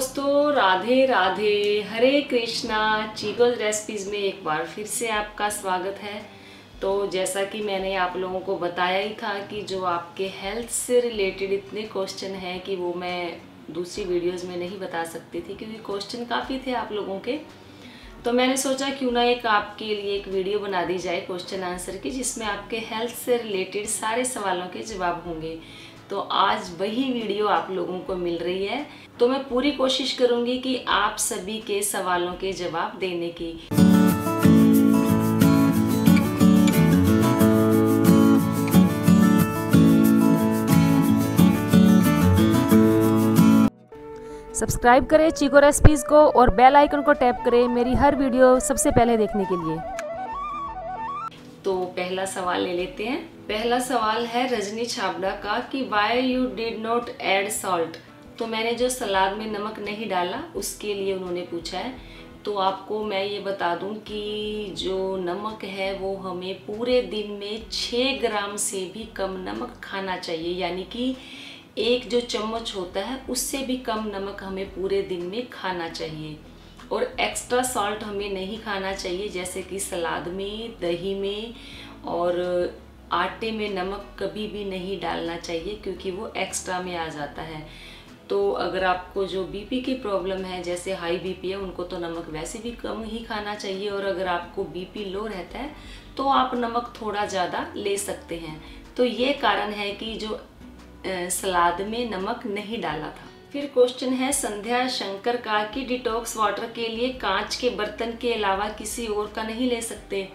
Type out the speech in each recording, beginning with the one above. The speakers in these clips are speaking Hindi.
दोस्तों, राधे राधे, हरे कृष्णा। चीकोज रेसिपीज़ में एक बार फिर से आपका स्वागत है। तो जैसा कि मैंने आप लोगों को बताया ही था कि जो आपके हेल्थ से रिलेटेड इतने क्वेश्चन हैं कि वो मैं दूसरी वीडियोस में नहीं बता सकती थी, क्योंकि क्वेश्चन काफ़ी थे आप लोगों के। तो मैंने सोचा क्यों ना एक आपके लिए एक वीडियो बना दी जाए क्वेश्चन आंसर की, जिसमें आपके हेल्थ से रिलेटेड सारे सवालों के जवाब होंगे। तो आज वही वीडियो आप लोगों को मिल रही है। तो मैं पूरी कोशिश करूंगी कि आप सभी के सवालों के जवाब देने की। सब्सक्राइब करें चीको रेसिपीज़ को और बेल आइकन को टैप करें मेरी हर वीडियो सबसे पहले देखने के लिए। तो पहला सवाल ले लेते हैं। पहला सवाल है रजनी छाबड़ा का कि why you did not add salt. तो मैंने जो सलाद में नमक नहीं डाला उसके लिए उन्होंने पूछा है। तो आपको मैं ये बता दूं कि जो नमक है वो हमें पूरे दिन में 6 ग्राम से भी कम नमक खाना चाहिए, यानी कि एक जो चम्मच होता है उससे भी कम नमक हमें पूरे दिन में खाना चाहिए। और एक्स्ट्रा सॉल्ट हमें नहीं खाना चाहिए, जैसे कि सलाद में, दही में और आटे में नमक कभी भी नहीं डालना चाहिए, क्योंकि वो एक्स्ट्रा में आ जाता है। तो अगर आपको जो बीपी की प्रॉब्लम है, जैसे हाई बीपी है, उनको तो नमक वैसे भी कम ही खाना चाहिए। और अगर आपको बीपी लो रहता है तो आप नमक थोड़ा ज़्यादा ले सकते हैं। तो ये कारण है कि जो सलाद में नमक नहीं डाला था। फिर क्वेश्चन है संध्या शंकर का कि डिटॉक्स वाटर के लिए कांच के बर्तन के अलावा किसी और का नहीं ले सकते।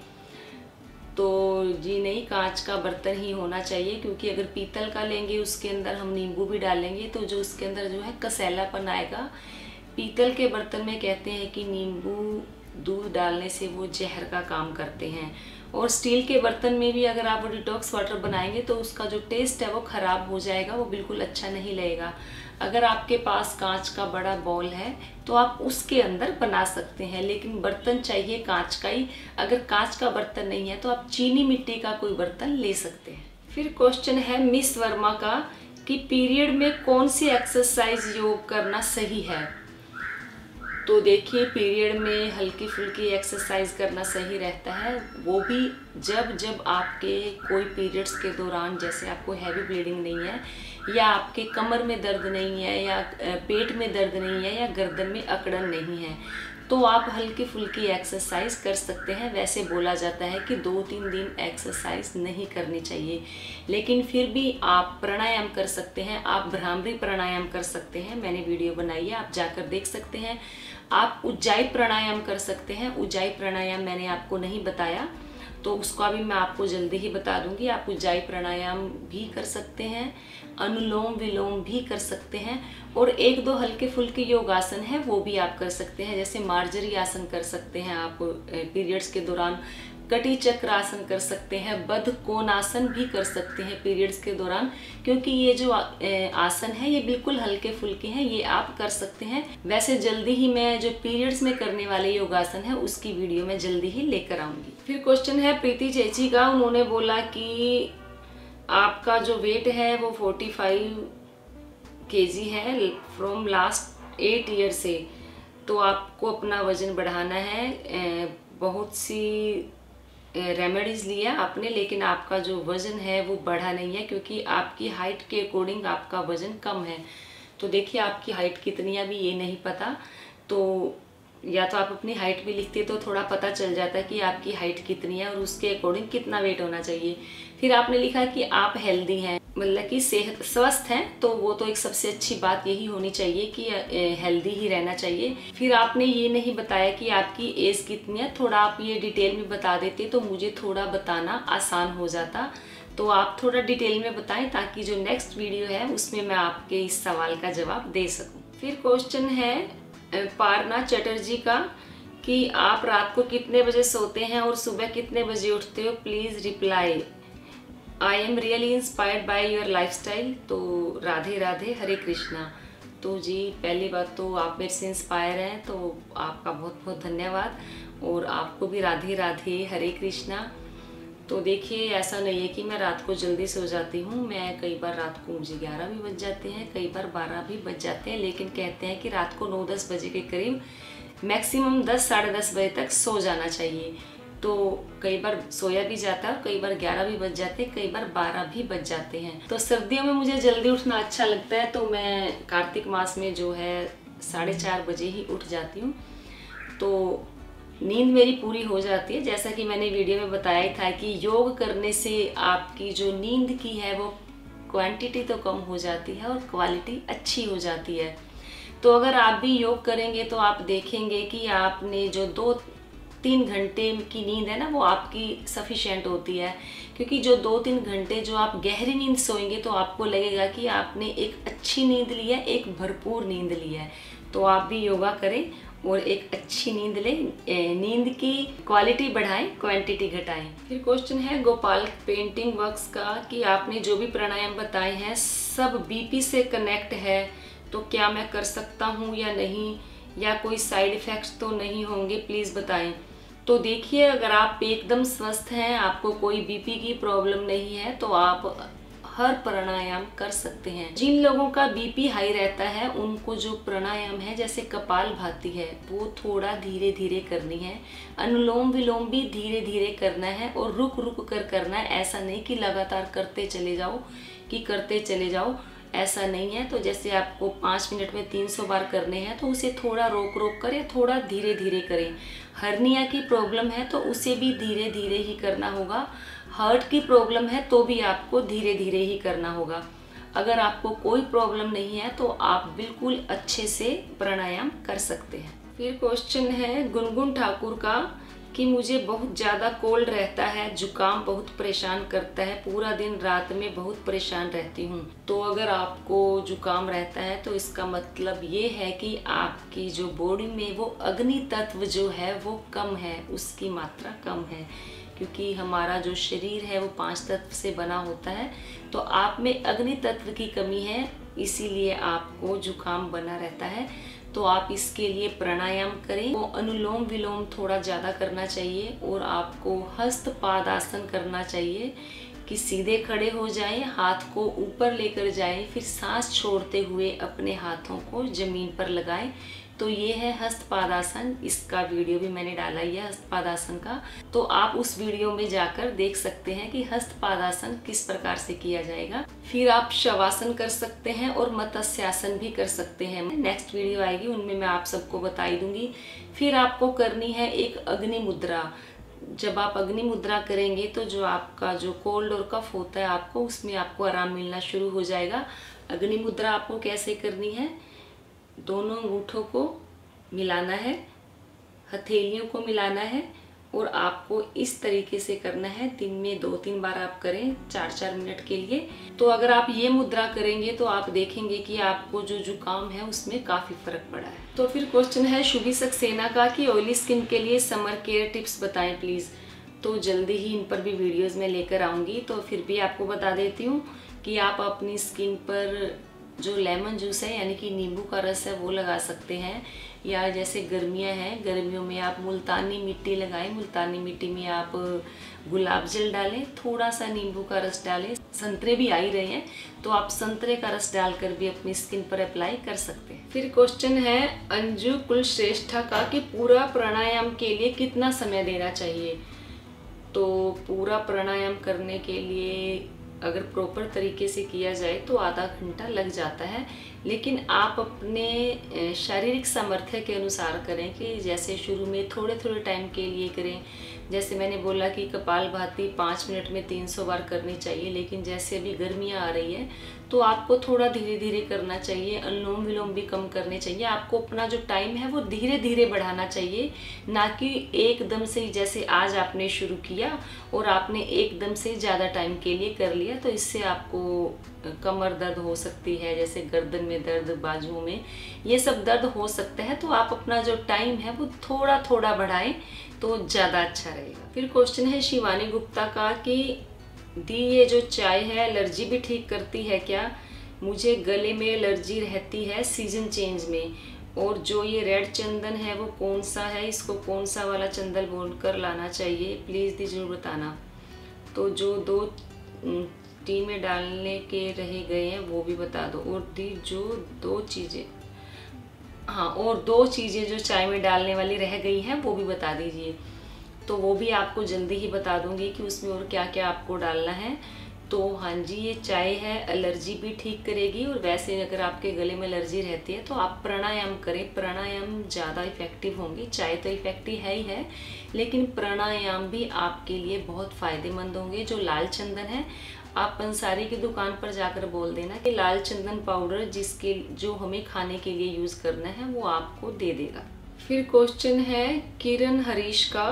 तो जी नहीं, कांच का बर्तन ही होना चाहिए, क्योंकि अगर पीतल का लेंगे उसके अंदर हम नींबू भी डालेंगे तो जो उसके अंदर जो है कसैलापन आएगा। पीतल के बर्तन में कहते हैं कि नींबू दूध डालने से वो जहर का काम करते हैं। और स्टील के बर्तन में भी अगर आप डिटॉक्स वाटर बनाएंगे तो उसका जो टेस्ट है वो ख़राब हो जाएगा, वो बिल्कुल अच्छा नहीं लगेगा। अगर आपके पास कांच का बड़ा बाउल है तो आप उसके अंदर बना सकते हैं, लेकिन बर्तन चाहिए कांच का ही। अगर कांच का बर्तन नहीं है तो आप चीनी मिट्टी का कोई बर्तन ले सकते हैं। फिर क्वेश्चन है मिस वर्मा का कि पीरियड में कौन सी एक्सरसाइज योग करना सही है। तो देखिए, पीरियड में हल्की फुल्की एक्सरसाइज करना सही रहता है, वो भी जब आपके कोई पीरियड्स के दौरान, जैसे आपको हैवी ब्लीडिंग नहीं है, या आपके कमर में दर्द नहीं है, या पेट में दर्द नहीं है, या गर्दन में अकड़न नहीं है, तो आप हल्की फुल्की एक्सरसाइज कर सकते हैं। वैसे बोला जाता है कि 2-3 दिन एक्सरसाइज नहीं करनी चाहिए, लेकिन फिर भी आप प्राणायाम कर सकते हैं। आप भ्रामरी प्राणायाम कर सकते हैं, मैंने वीडियो बनाई है, आप जाकर देख सकते हैं। आप उज्जाई प्राणायाम कर सकते हैं। उज्जाई प्राणायाम मैंने आपको नहीं बताया, तो उसका भी मैं आपको जल्दी ही बता दूंगी। आप उज्जाई प्राणायाम भी कर सकते हैं, अनुलोम विलोम भी कर सकते हैं, और 1-2 हल्के फुल्के योगासन है वो भी आप कर सकते हैं। जैसे मार्जरी आसन कर सकते हैं आप पीरियड्स के दौरान, कटी चक्र आसन कर सकते हैं, बद्ध कोणासन भी कर सकते हैं पीरियड्स के दौरान, क्योंकि ये जो आसन है ये बिल्कुल हल्के फुल्के हैं, ये आप कर सकते हैं। वैसे जल्दी ही मैं जो पीरियड्स में करने वाले योगासन है उसकी वीडियो में जल्दी ही लेकर आऊंगी। फिर क्वेश्चन है प्रीति चेची का। उन्होंने बोला कि आपका जो वेट है वो 45 kg है फ्रॉम लास्ट 8 ईयर से, तो आपको अपना वजन बढ़ाना है। बहुत सी रेमेडीज लिया आपने, लेकिन आपका जो वजन है वो बढ़ा नहीं है, क्योंकि आपकी हाइट के अकॉर्डिंग आपका वजन कम है। तो देखिए, आपकी हाइट कितनी है अभी ये नहीं पता, तो या तो आप अपनी हाइट भी लिखते तो थोड़ा पता चल जाता है कि आपकी हाइट कितनी है और उसके अकॉर्डिंग कितना वेट होना चाहिए। फिर आपने लिखा कि आप हेल्दी हैं, मतलब कि सेहत स्वस्थ हैं, तो वो तो एक सबसे अच्छी बात यही होनी चाहिए कि हेल्दी ही रहना चाहिए। फिर आपने ये नहीं बताया कि आपकी एज कितनी है, थोड़ा आप ये डिटेल में बता देते तो मुझे थोड़ा बताना आसान हो जाता। तो आप थोड़ा डिटेल में बताएं ताकि जो नेक्स्ट वीडियो है उसमें मैं आपके इस सवाल का जवाब दे सकूं। फिर क्वेश्चन है पारना चटर्जी का कि आप रात को कितने बजे सोते हैं और सुबह कितने बजे उठते हो, please reply. I am really inspired by your lifestyle. तो राधे राधे, हरे कृष्णा। तो जी, पहली बात तो आप मेरे से इंस्पायर हैं, तो आपका बहुत बहुत धन्यवाद, और आपको भी राधे राधे, हरे कृष्णा। तो देखिए ऐसा नहीं है कि मैं रात को जल्दी सो जाती हूँ। मैं कई बार रात को मुझे 11 भी बज जाते हैं, कई बार 12 भी बज जाते हैं, लेकिन कहते हैं कि रात को 9-10 बजे के करीब मैक्सिमम 10 साढ़े 10 बजे तक सो जाना चाहिए। तो कई बार सोया भी जाता है, कई बार 11 भी बज जाते हैं, कई बार 12 भी बज जाते हैं। तो सर्दियों में मुझे जल्दी उठना अच्छा लगता है, तो मैं कार्तिक मास में जो है 4:30 बजे ही उठ जाती हूँ। तो नींद मेरी पूरी हो जाती है। जैसा कि मैंने वीडियो में बताया ही था कि योग करने से आपकी जो नींद की है वो क्वांटिटी तो कम हो जाती है और क्वालिटी अच्छी हो जाती है। तो अगर आप भी योग करेंगे तो आप देखेंगे कि आपने जो 2-3 घंटे की नींद है ना, वो आपकी सफिशिएंट होती है। क्योंकि जो 2-3 घंटे जो आप गहरी नींद सोएंगे तो आपको लगेगा कि आपने एक अच्छी नींद ली है, एक भरपूर नींद ली है। तो आप भी योगा करें और एक अच्छी नींद लें, नींद की क्वालिटी बढ़ाएं, क्वांटिटी घटाएं। फिर क्वेश्चन है गोपाल पेंटिंग वर्क्स का कि आपने जो भी प्राणायाम बताए हैं सब बीपी से कनेक्ट है, तो क्या मैं कर सकता हूँ या नहीं, या कोई साइड इफ़ेक्ट्स तो नहीं होंगे, प्लीज़ बताएं। तो देखिए, अगर आप एकदम स्वस्थ हैं, आपको कोई बीपी की प्रॉब्लम नहीं है, तो आप हर प्राणायाम कर सकते हैं। जिन लोगों का बीपी हाई रहता है उनको जो प्राणायाम है जैसे कपालभाति है वो थोड़ा धीरे धीरे करनी है। अनुलोम विलोम भी धीरे धीरे करना है और रुक रुक कर करना है। ऐसा नहीं कि लगातार करते चले जाओ, ऐसा नहीं है। तो जैसे आपको 5 मिनट में 300 बार करने हैं तो उसे थोड़ा रोक रोक कर या थोड़ा धीरे धीरे करें। हर्निया की प्रॉब्लम है तो उसे भी धीरे धीरे ही करना होगा। हार्ट की प्रॉब्लम है तो भी आपको धीरे धीरे ही करना होगा। अगर आपको कोई प्रॉब्लम नहीं है तो आप बिल्कुल अच्छे से प्राणायाम कर सकते हैं। फिर क्वेश्चन है गुनगुन ठाकुर का कि मुझे बहुत ज़्यादा कोल्ड रहता है, जुकाम बहुत परेशान करता है, पूरा दिन रात में बहुत परेशान रहती हूँ। तो अगर आपको जुकाम रहता है तो इसका मतलब ये है कि आपकी जो बॉडी में वो अग्नि तत्व जो है वो कम है, उसकी मात्रा कम है। क्योंकि हमारा जो शरीर है वो 5 तत्व से बना होता है, तो आप में अग्नि तत्व की कमी है, इसीलिए आपको जुकाम बना रहता है। तो आप इसके लिए प्राणायाम करें। वो अनुलोम विलोम थोड़ा ज़्यादा करना चाहिए और आपको हस्त पादासन करना चाहिए कि सीधे खड़े हो जाएं, हाथ को ऊपर लेकर जाएं, फिर सांस छोड़ते हुए अपने हाथों को ज़मीन पर लगाएं। तो ये है हस्तपादासन। इसका वीडियो भी मैंने डाला ही है हस्तपादासन का, तो आप उस वीडियो में जाकर देख सकते हैं कि हस्तपादासन किस प्रकार से किया जाएगा। फिर आप शवासन कर सकते हैं और मत्स्यासन भी कर सकते हैं। नेक्स्ट वीडियो आएगी उनमें मैं आप सबको बता दूंगी। फिर आपको करनी है एक अग्नि मुद्रा। जब आप अग्नि मुद्रा करेंगे तो जो आपका जो कोल्ड और कफ होता है आपको उसमें आपको आराम मिलना शुरू हो जाएगा। अग्नि मुद्रा आपको कैसे करनी है, दोनों अंगूठों को मिलाना है, हथेलियों को मिलाना है और आपको इस तरीके से करना है। दिन में 2-3 बार आप करें 4-4 मिनट के लिए। तो अगर आप ये मुद्रा करेंगे तो आप देखेंगे कि आपको जो जुकाम है उसमें काफ़ी फर्क पड़ा है। तो फिर क्वेश्चन है शुभी सक्सेना का कि ऑयली स्किन के लिए समर केयर टिप्स बताएं प्लीज़। तो जल्दी ही इन पर भी वीडियोज़ में लेकर आऊँगी। तो फिर भी आपको बता देती हूँ कि आप अपनी स्किन पर जो लेमन जूस है यानी कि नींबू का रस है वो लगा सकते हैं, या जैसे गर्मियां हैं, गर्मियों में आप मुल्तानी मिट्टी लगाएं। मुल्तानी मिट्टी में आप गुलाब जल डालें, थोड़ा सा नींबू का रस डालें। संतरे भी आ ही रहे हैं तो आप संतरे का रस डालकर भी अपनी स्किन पर अप्लाई कर सकते हैं। फिर क्वेश्चन है अंजू कुलश्रेष्ठा का कि पूरा प्राणायाम के लिए कितना समय देना चाहिए। तो पूरा प्राणायाम करने के लिए अगर प्रॉपर तरीके से किया जाए तो आधा घंटा लग जाता है, लेकिन आप अपने शारीरिक सामर्थ्य के अनुसार करें कि जैसे शुरू में थोड़े थोड़े टाइम के लिए करें। जैसे मैंने बोला कि कपालभाति 5 मिनट में 300 बार करनी चाहिए, लेकिन जैसे अभी गर्मियाँ आ रही है तो आपको थोड़ा धीरे धीरे करना चाहिए। अनुलोम विलोम भी कम करने चाहिए। आपको अपना जो टाइम है वो धीरे धीरे बढ़ाना चाहिए, ना कि एकदम से ही जैसे आज आपने शुरू किया और आपने एकदम से ज़्यादा टाइम के लिए कर लिया, तो इससे आपको कमर दर्द हो सकती है, जैसे गर्दन में दर्द, बाजुओं में, ये सब दर्द हो सकता है। तो आप अपना जो टाइम है वो थोड़ा थोड़ा बढ़ाएं तो ज़्यादा अच्छा रहेगा। फिर क्वेश्चन है शिवानी गुप्ता का कि दी ये जो चाय है एलर्जी भी ठीक करती है क्या। मुझे गले में एलर्जी रहती है सीजन चेंज में, और जो ये रेड चंदन है वो कौन सा है, इसको कौन सा वाला चंदन बोलकर लाना चाहिए, प्लीज़ दी जरूर बताना। तो जो 2 टी में डालने के रह गए हैं वो भी बता दो। और जो 2 चीज़ें, हाँ, और 2 चीज़ें जो चाय में डालने वाली रह गई हैं वो भी बता दीजिए। तो वो भी आपको जल्दी ही बता दूंगी कि उसमें और क्या क्या आपको डालना है। तो हाँ जी, ये चाय है, एलर्जी भी ठीक करेगी। और वैसे अगर आपके गले में एलर्जी रहती है तो आप प्राणायाम करें, प्राणायाम ज़्यादा इफ़ेक्टिव होंगी। चाय तो इफ़ेक्टिव है ही है, लेकिन प्राणायाम भी आपके लिए बहुत फ़ायदेमंद होंगे। जो लाल चंदन है, आप पंसारी की दुकान पर जाकर बोल देना कि लाल चंदन पाउडर जिसके जो हमें खाने के लिए यूज़ करना है वो आपको दे देगा। फिर क्वेश्चन है किरण हरीश का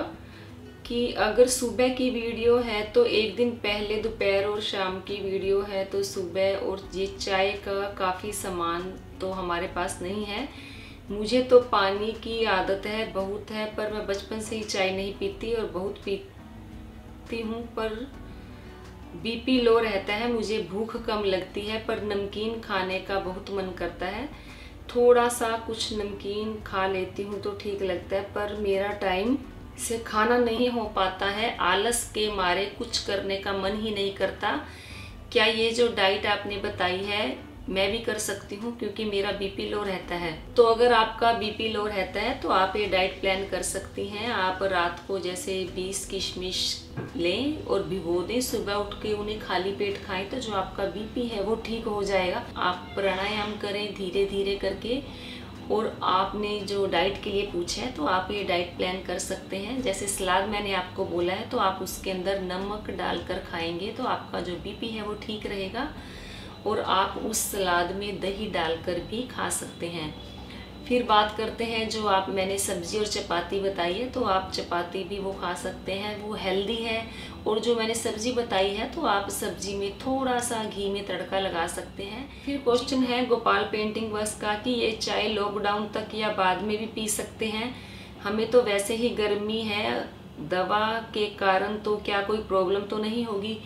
कि अगर सुबह की वीडियो है तो एक दिन पहले दोपहर और शाम की वीडियो है तो सुबह, और ये चाय का काफ़ी सामान तो हमारे पास नहीं है। मुझे तो पानी की आदत है, बहुत है, पर मैं बचपन से ही चाय नहीं पीती और बहुत पीती हूँ, पर बीपी लो रहता है, मुझे भूख कम लगती है, पर नमकीन खाने का बहुत मन करता है। थोड़ा सा कुछ नमकीन खा लेती हूँ तो ठीक लगता है, पर मेरा टाइम से खाना नहीं हो पाता है। आलस के मारे कुछ करने का मन ही नहीं करता। क्या ये जो डाइट आपने बताई है मैं भी कर सकती हूँ, क्योंकि मेरा बीपी लो रहता है। तो अगर आपका बीपी लो रहता है तो आप ये डाइट प्लान कर सकती हैं। आप रात को जैसे 20 किशमिश लें और भिगो दें, सुबह उठ के उन्हें खाली पेट खाएं, तो जो आपका बीपी है वो ठीक हो जाएगा। आप प्राणायाम करें धीरे धीरे करके। और आपने जो डाइट के लिए पूछा है तो आप ये डाइट प्लान कर सकते हैं। जैसे सलाद मैंने आपको बोला है तो आप उसके अंदर नमक डालकर खाएंगे तो आपका जो बीपी है वो ठीक रहेगा। और आप उस सलाद में दही डालकर भी खा सकते हैं। फिर बात करते हैं जो आप मैंने सब्जी और चपाती बताई है, तो आप चपाती भी वो खा सकते हैं, वो हेल्दी है। और जो मैंने सब्जी बताई है तो आप सब्जी में थोड़ा सा घी में तड़का लगा सकते हैं। फिर क्वेश्चन है गोपाल पेंटिंग वर्क्स का कि ये चाय लॉकडाउन तक या बाद में भी पी सकते हैं। हमें तो वैसे ही गर्मी है, दवा के कारण तो क्या कोई प्रॉब्लम तो नहीं होगी?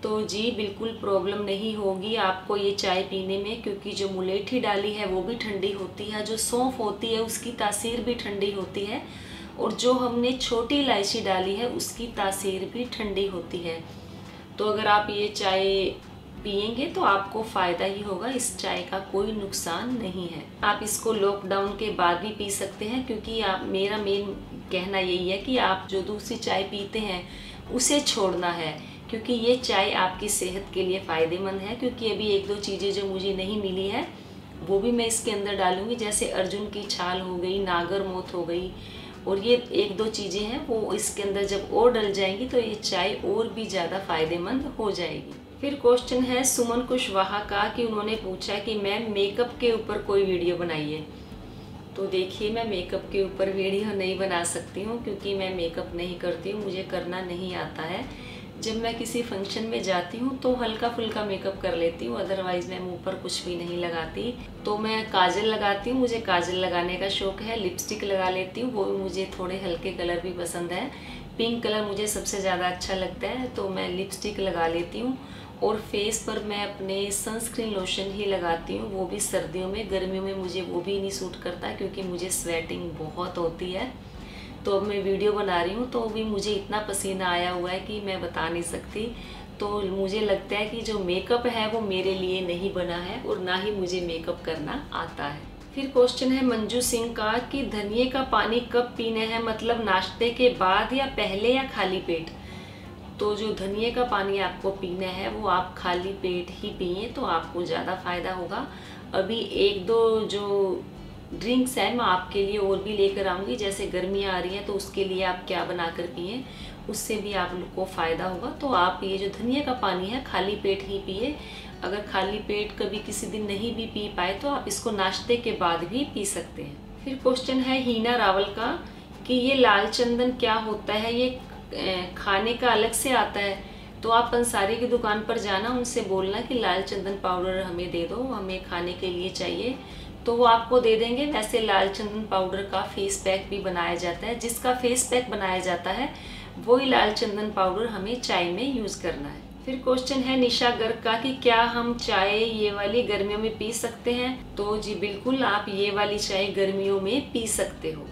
तो जी बिल्कुल प्रॉब्लम नहीं होगी आपको ये चाय पीने में, क्योंकि जो मुलेठी डाली है वो भी ठंडी होती है, जो सौंफ होती है उसकी तासीर भी ठंडी होती है, और जो हमने छोटी इलायची डाली है उसकी तासीर भी ठंडी होती है। तो अगर आप ये चाय पिएंगे तो आपको फ़ायदा ही होगा, इस चाय का कोई नुकसान नहीं है। आप इसको लॉकडाउन के बाद भी पी सकते हैं, क्योंकि आप, मेरा मेन कहना यही है कि आप जो दूसरी चाय पीते हैं उसे छोड़ना है, क्योंकि ये चाय आपकी सेहत के लिए फ़ायदेमंद है। क्योंकि अभी 1-2 चीज़ें जो मुझे नहीं मिली है वो भी मैं इसके अंदर डालूंगी, जैसे अर्जुन की छाल हो गई, नागर मोथ हो गई, और ये 1-2 चीज़ें हैं वो इसके अंदर जब और डल जाएंगी तो ये चाय और भी ज़्यादा फ़ायदेमंद हो जाएगी। फिर क्वेश्चन है सुमन कुशवाहा का कि उन्होंने पूछा कि मैम मेकअप के ऊपर कोई वीडियो बनाइए। तो देखिए, मैं मेकअप के ऊपर वीडियो नहीं बना सकती हूँ, क्योंकि मैं मेकअप नहीं करती हूँ, मुझे करना नहीं आता है। जब मैं किसी फंक्शन में जाती हूँ तो हल्का फुल्का मेकअप कर लेती हूँ, अदरवाइज़ मैं मुंह पर कुछ भी नहीं लगाती। तो मैं काजल लगाती हूँ, मुझे काजल लगाने का शौक़ है। लिपस्टिक लगा लेती हूँ, वो भी मुझे थोड़े हल्के कलर भी पसंद है। पिंक कलर मुझे सबसे ज़्यादा अच्छा लगता है, तो मैं लिपस्टिक लगा लेती हूँ। और फेस पर मैं अपने सनस्क्रीन लोशन ही लगाती हूँ, वो भी सर्दियों में। गर्मियों में मुझे वो भी नहीं सूट करता, क्योंकि मुझे स्वेटिंग बहुत होती है। तो अब मैं वीडियो बना रही हूँ तो भी मुझे इतना पसीना आया हुआ है कि मैं बता नहीं सकती। तो मुझे लगता है कि जो मेकअप है वो मेरे लिए नहीं बना है, और ना ही मुझे मेकअप करना आता है। फिर क्वेश्चन है मंजू सिंह का कि धनिए का पानी कब पीना है, मतलब नाश्ते के बाद या पहले या खाली पेट? तो जो धनिए का पानी आपको पीना है वो आप खाली पेट ही पिए तो आपको ज़्यादा फ़ायदा होगा। अभी 1-2 जो ड्रिंक्स है मैं आपके लिए और भी लेकर आऊँगी, जैसे गर्मियाँ आ रही हैं तो उसके लिए आप क्या बनाकर पिए, उससे भी आप लोग को फ़ायदा होगा। तो आप ये जो धनिया का पानी है खाली पेट ही पिए। अगर खाली पेट कभी किसी दिन नहीं भी पी पाए तो आप इसको नाश्ते के बाद भी पी सकते हैं। फिर क्वेश्चन है हीना रावल का कि ये लाल चंदन क्या होता है, ये खाने का अलग से आता है? तो आप पंसारी की दुकान पर जाना, उनसे बोलना कि लाल चंदन पाउडर हमें दे दो, हमें खाने के लिए चाहिए, तो वो आपको दे देंगे। वैसे लाल चंदन पाउडर का फेस पैक भी बनाया जाता है, जिसका फेस पैक बनाया जाता है वही लाल चंदन पाउडर हमें चाय में यूज़ करना है। फिर क्वेश्चन है निशा गर्ग का कि क्या हम चाय ये वाली गर्मियों में पी सकते हैं? तो जी बिल्कुल, आप ये वाली चाय गर्मियों में पी सकते हो।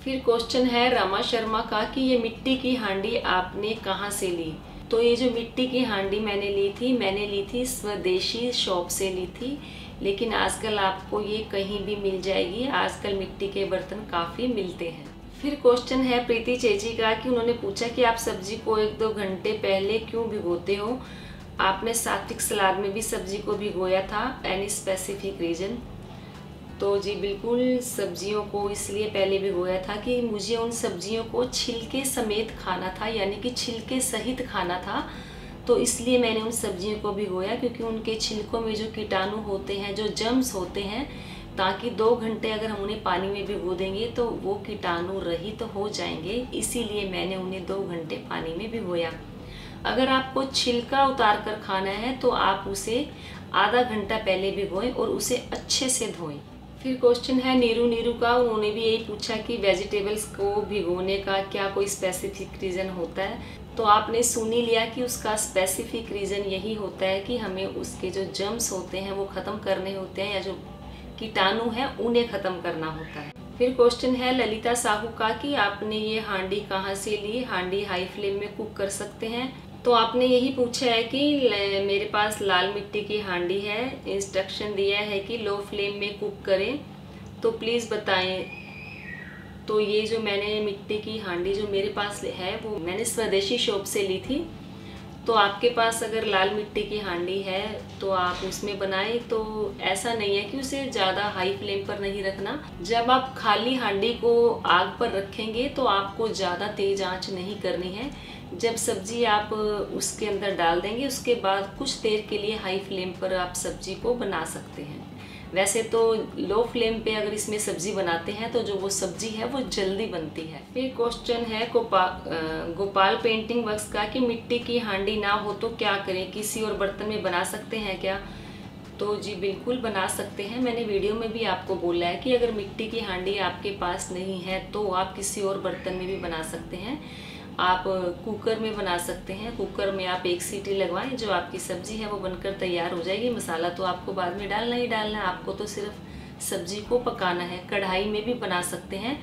फिर क्वेश्चन है रमा शर्मा का कि ये मिट्टी की हांडी आपने कहाँ से ली? तो तो ये जो मिट्टी की हांडी मैंने ली थी स्वदेशी शॉप से ली थी, लेकिन आजकल आपको ये कहीं भी मिल जाएगी। आजकल मिट्टी के बर्तन काफ़ी मिलते हैं। फिर क्वेश्चन है प्रीति चेची का कि उन्होंने पूछा कि आप सब्जी को 1-2 घंटे पहले क्यों भिगोते हो? आपने सात्विक सलाद में भी सब्जी को भिगोया था, एनी स्पेसिफिक रीज़न? तो जी बिल्कुल, सब्जियों को इसलिए पहले भिगोया था कि मुझे उन सब्जियों को छिलके समेत खाना था, यानी कि छिलके सहित खाना था। तो इसलिए मैंने उन सब्जियों को भिगोया, क्योंकि उनके छिलकों में जो कीटाणु होते हैं, जो जर्म्स होते हैं, ताकि 2 घंटे अगर हम उन्हें पानी में भिगो देंगे तो वो कीटाणु रहित तो हो जाएंगे। इसीलिए मैंने उन्हें 2 घंटे पानी में भिगोया। अगर आपको छिलका उतार कर खाना है तो आप उसे आधा घंटा पहले भिगोएं और उसे अच्छे से धोएं। फिर क्वेश्चन है नीरू का, उन्होंने भी यही पूछा कि वेजिटेबल्स को भिगोने का क्या कोई स्पेसिफिक रीज़न होता है? तो आपने सुन ही लिया कि उसका स्पेसिफिक रीज़न यही होता है कि हमें उसके जो जर्म्स होते हैं वो ख़त्म करने होते हैं, या जो कीटाणु हैं उन्हें ख़त्म करना होता है। फिर क्वेश्चन है ललिता साहू का कि आपने ये हांडी कहाँ से ली? हांडी हाई फ्लेम में कुक कर सकते हैं? तो आपने यही पूछा है कि मेरे पास लाल मिट्टी की हांडी है, इंस्ट्रक्शन दिया है कि लो फ्लेम में कुक करें, तो प्लीज़ बताएं। तो ये जो मैंने मिट्टी की हांडी जो मेरे पास है वो मैंने स्वदेशी शॉप से ली थी। तो आपके पास अगर लाल मिट्टी की हांडी है तो आप उसमें बनाएं। तो ऐसा नहीं है कि उसे ज़्यादा हाई फ्लेम पर नहीं रखना। जब आप खाली हांडी को आग पर रखेंगे तो आपको ज़्यादा तेज़ आंच नहीं करनी है। जब सब्जी आप उसके अंदर डाल देंगे उसके बाद कुछ देर के लिए हाई फ्लेम पर आप सब्जी को बना सकते हैं। वैसे तो लो फ्लेम पे अगर इसमें सब्जी बनाते हैं तो जो वो सब्जी है वो जल्दी बनती है। फिर क्वेश्चन है गोपाल पेंटिंग वर्क्स का कि मिट्टी की हांडी ना हो तो क्या करें? किसी और बर्तन में बना सकते हैं क्या? तो जी बिल्कुल बना सकते हैं। मैंने वीडियो में भी आपको बोला है कि अगर मिट्टी की हांडी आपके पास नहीं है तो आप किसी और बर्तन में भी बना सकते हैं। आप कुकर में बना सकते हैं। कुकर में आप 1 सीटी लगवाएं, जो आपकी सब्ज़ी है वो बनकर तैयार हो जाएगी। मसाला तो आपको बाद में डालना ही डालना है, आपको तो सिर्फ सब्ज़ी को पकाना है। कढ़ाई में भी बना सकते हैं,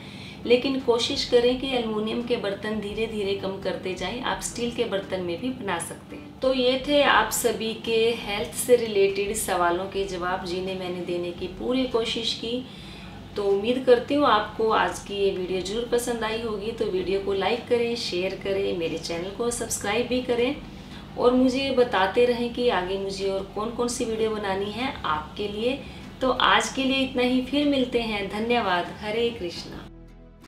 लेकिन कोशिश करें कि एल्युमिनियम के बर्तन धीरे धीरे कम करते जाएं। आप स्टील के बर्तन में भी बना सकते हैं। तो ये थे आप सभी के हेल्थ से रिलेटेड सवालों के जवाब, जिन्हें मैंने देने की पूरी कोशिश की। तो उम्मीद करती हूँ आपको आज की ये वीडियो जरूर पसंद आई होगी। तो वीडियो को लाइक करें, शेयर करें, मेरे चैनल को सब्सक्राइब भी करें और मुझे बताते रहें कि आगे मुझे और कौन कौन सी वीडियो बनानी है आपके लिए। तो आज के लिए इतना ही, फिर मिलते हैं। धन्यवाद। हरे कृष्णा।